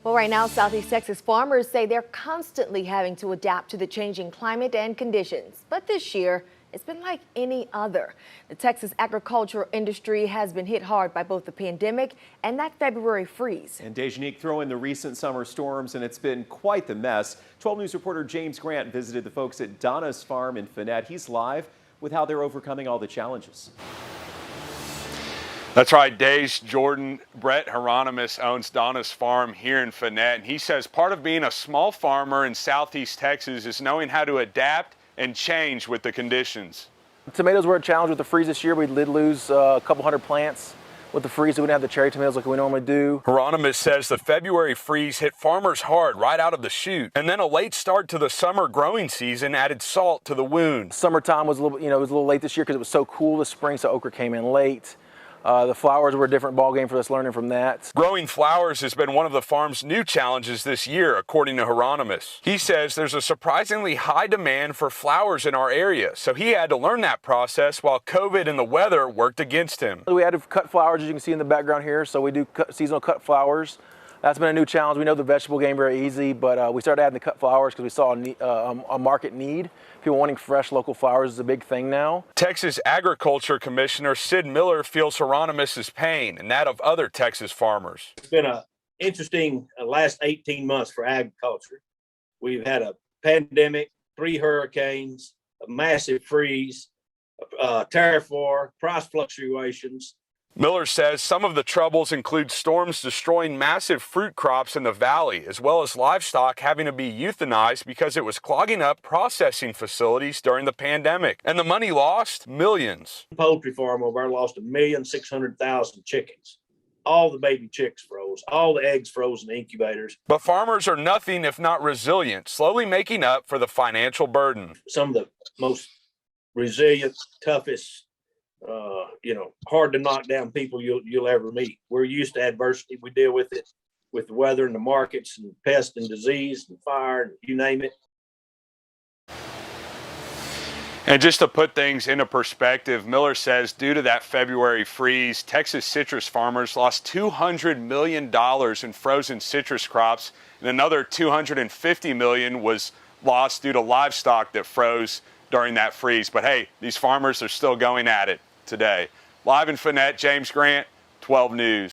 Well, right now, Southeast Texas farmers say they're constantly having to adapt to the changing climate and conditions. But this year, it's been like any other. The Texas agricultural industry has been hit hard by both the pandemic and that February freeze. And Dejanique, throw in the recent summer storms, and it's been quite the mess. 12 News reporter James Grant visited the folks at Donna's Farm in Fannett. He's live with how they're overcoming all the challenges. That's right, Dej. Jordan Brett Hieronymus owns Donna's Farm here in Fannett, and he says part of being a small farmer in Southeast Texas is knowing how to adapt and change with the conditions. Tomatoes were a challenge with the freeze this year. We did lose a couple hundred plants with the freeze. We didn't have the cherry tomatoes like we normally do. Hieronymus says the February freeze hit farmers hard right out of the chute, and then a late start to the summer growing season added salt to the wound. Summertime was a little, it was a little late this year because it was so cool this spring, so okra came in late. The flowers were a different ballgame for us, learning from that. Growing flowers has been one of the farm's new challenges this year, according to Hieronymus. He says there's a surprisingly high demand for flowers in our area, so he had to learn that process while COVID and the weather worked against him. We had to cut flowers, as you can see in the background here, so we do seasonal cut flowers. That's been a new challenge. We know the vegetable game very easy, but we started adding the cut flowers because we saw a market need. People wanting fresh local flowers is a big thing now. Texas Agriculture Commissioner Sid Miller feels Hieronymus' pain and that of other Texas farmers. It's been an interesting last 18 months for agriculture. We've had a pandemic, 3 hurricanes, a massive freeze, tariff war, price fluctuations. Miller says some of the troubles include storms destroying massive fruit crops in the valley, as well as livestock having to be euthanized because it was clogging up processing facilities during the pandemic. And the money lost? Millions. Poultry farm over there lost 1,600,000 chickens. All the baby chicks froze, all the eggs froze in incubators. But farmers are nothing if not resilient, slowly making up for the financial burden. Some of the most resilient, toughest, hard to knock down people you'll ever meet. We're used to adversity. We deal with it with the weather and the markets and pest and disease and fire and you name it. And just to put things into perspective, Miller says due to that February freeze, Texas citrus farmers lost $200 million in frozen citrus crops, and another $250 million was lost due to livestock that froze during that freeze. But hey, these farmers are still going at it today. Live in Fannett, James Grant, 12 News.